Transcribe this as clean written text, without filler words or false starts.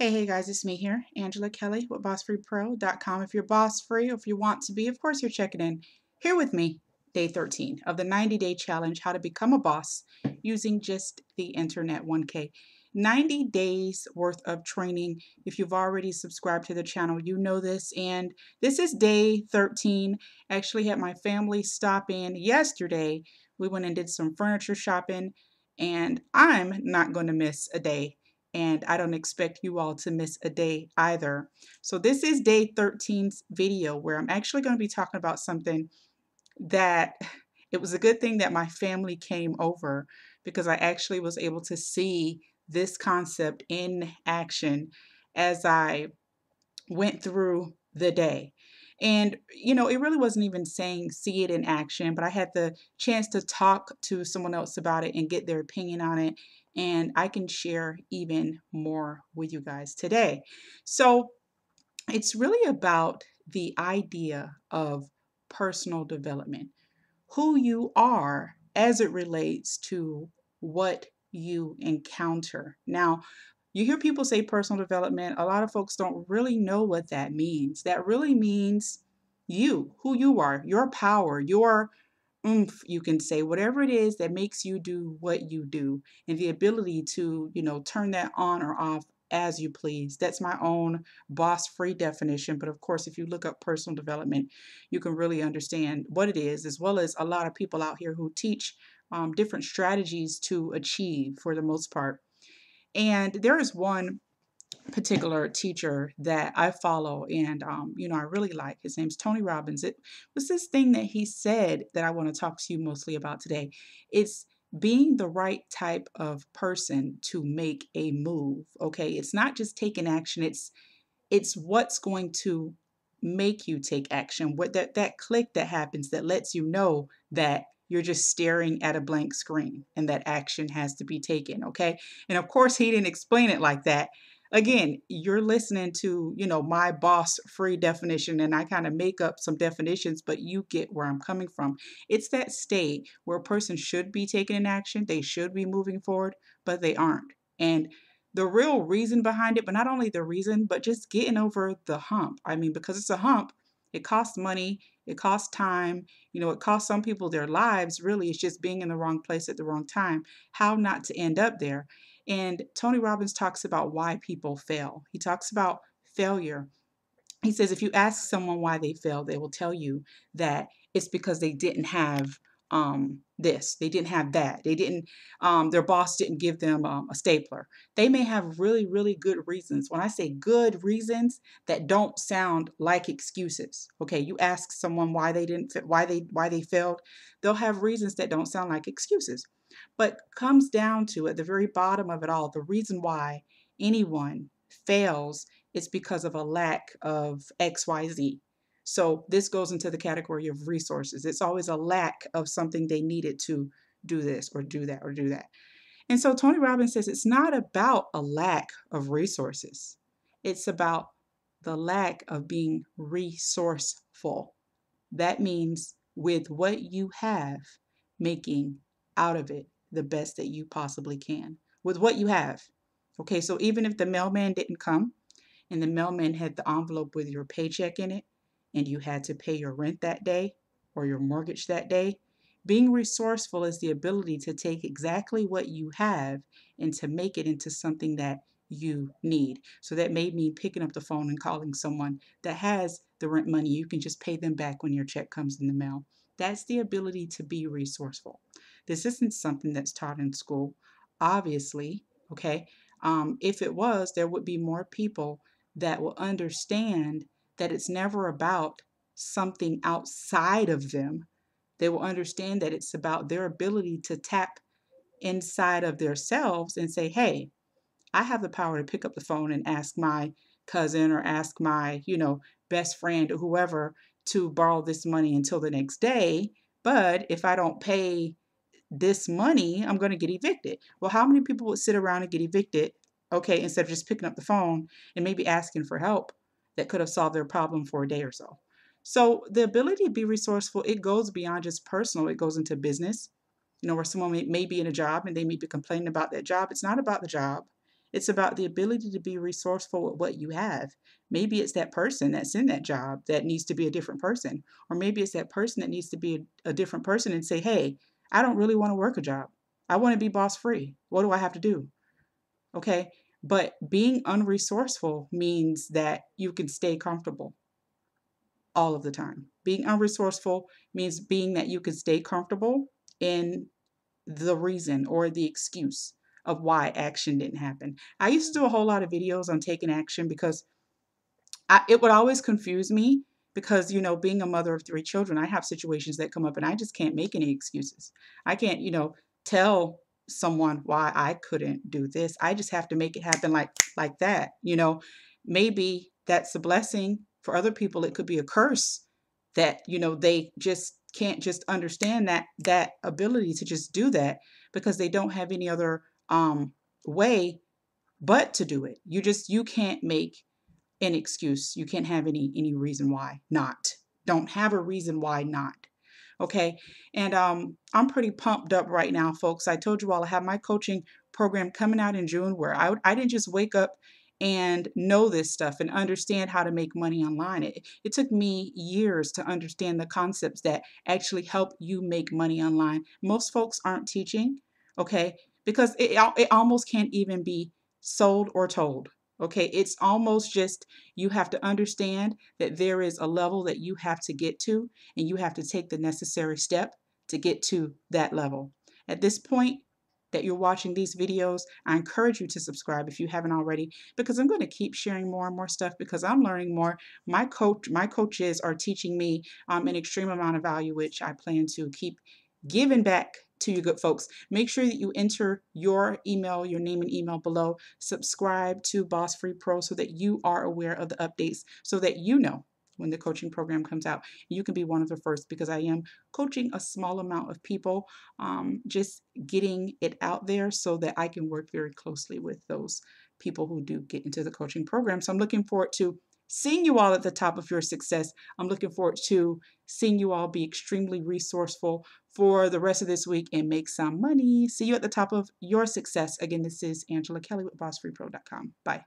Hey guys, it's me here, Angela Kelly with BossFreePro.com. If you're boss free or if you want to be, of course you're checking in here with me, day 13 of the 90-day challenge, how to become a boss using just the internet 1K. 90 days worth of training. If you've already subscribed to the channel, you know this. And this is day 13. I actually had my family stop in yesterday. We went and did some furniture shopping, and I'm not going to miss a day, and I don't expect you all to miss a day either. So this is day 13's video where I'm actually going to be talking about something that it was a good thing that my family came over, because I actually was able to see this concept in action as I went through the day. And, it really wasn't even saying see it in action, but I had the chance to talk to someone else about it and get their opinion on it. And I can share even more with you guys today. So it's really about the idea of personal development, who you are as it relates to what you encounter. Now, you hear people say personal development. A lot of folks don't really know what that means. That really means you, who you are, your power, your oomph, you can say, whatever it is that makes you do what you do, and the ability to, turn that on or off as you please. That's my own boss free definition. But of course, if you look up personal development, you can really understand what it is, as well as a lot of people out here who teach different strategies to achieve for the most part. And there is one particular teacher that I follow, and I really like. His name's Tony Robbins. It was this thing that he said that I want to talk to you mostly about today. It's being the right type of person to make a move. Okay, it's not just taking action. It's what's going to make you take action. What that click that happens that lets you know that you're just staring at a blank screen and that action has to be taken. Okay, and of course he didn't explain it like that. Again, you're listening to, my boss free definition, and I kind of make up some definitions, but you get where I'm coming from. It's that state where a person should be taking an action, they should be moving forward, but they aren't. And the real reason behind it, but not only the reason, but just getting over the hump. I mean, because it's a hump, it costs money, it costs time, it costs some people their lives. Really, it's just being in the wrong place at the wrong time. How not to end up there. And Tony Robbins talks about why people fail. He talks about failure. He says if you ask someone why they failed, they will tell you that it's because they didn't have this, they didn't have that, they didn't, their boss didn't give them a stapler. They may have really, really good reasons. When I say good reasons, that don't sound like excuses. Okay, you ask someone why they didn't fit, why they failed, they'll have reasons that don't sound like excuses. But comes down to, at the very bottom of it all, the reason why anyone fails is because of a lack of XYZ. So this goes into the category of resources. It's always a lack of something they needed to do this or do that or do that. And so Tony Robbins says it's not about a lack of resources. It's about the lack of being resourceful. That means with what you have, making out of it the best that you possibly can with what you have. Okay, so even if the mailman didn't come, and the mailman had the envelope with your paycheck in it, and you had to pay your rent that day or your mortgage that day, being resourceful is the ability to take exactly what you have and to make it into something that you need. So that may mean picking up the phone and calling someone that has the rent money. You can just pay them back when your check comes in the mail. That's the ability to be resourceful. This isn't something that's taught in school, obviously. Okay. If it was, there would be more people that will understand that it's never about something outside of them. They will understand that it's about their ability to tap inside of themselves and say, hey, I have the power to pick up the phone and ask my cousin or ask my, best friend or whoever to borrow this money until the next day. But if I don't pay this money, I'm going to get evicted. Well, how many people would sit around and get evicted, okay, instead of just picking up the phone and maybe asking for help that could have solved their problem for a day or so? So the ability to be resourceful, it goes beyond just personal. It goes into business, where someone may be in a job and they may be complaining about that job. It's not about the job. It's about the ability to be resourceful with what you have. Maybe it's that person that's in that job that needs to be a different person. Or maybe it's that person that needs to be a different person and say, hey, I don't really want to work a job. I want to be boss free. What do I have to do? Okay. But being unresourceful means that you can stay comfortable all of the time. Being unresourceful means being that you can stay comfortable in the reason or the excuse of why action didn't happen. I used to do a whole lot of videos on taking action because it would always confuse me because, being a mother of three children, I have situations that come up and I just can't make any excuses. I can't, tell someone why I couldn't do this. I just have to make it happen like that. Maybe that's a blessing for other people. It could be a curse that, they just can't just understand that ability to just do that because they don't have any other way but to do it. You can't make an excuse. You can't have any reason why not. Don't have a reason why not. Okay. And I'm pretty pumped up right now, folks. I told you all I have my coaching program coming out in June where I didn't just wake up and know this stuff and understand how to make money online. It took me years to understand the concepts that actually help you make money online. Most folks aren't teaching, okay, because it almost can't even be sold or told. Okay, it's almost just you have to understand that there is a level that you have to get to, and you have to take the necessary step to get to that level. At this point that you're watching these videos, I encourage you to subscribe if you haven't already, because I'm going to keep sharing more and more stuff because I'm learning more. My coaches are teaching me an extreme amount of value, which I plan to keep giving back to you good folks. Make sure that you enter your email, your name and email below. Subscribe to Boss Free Pro so that you are aware of the updates, so that you know when the coaching program comes out. You can be one of the first because I am coaching a small amount of people, just getting it out there so that I can work very closely with those people who do get into the coaching program. So I'm looking forward to seeing you all at the top of your success. I'm looking forward to seeing you all be extremely resourceful for the rest of this week and make some money. See you at the top of your success. Again, this is Angela Kelly with BossFreePro.com. Bye.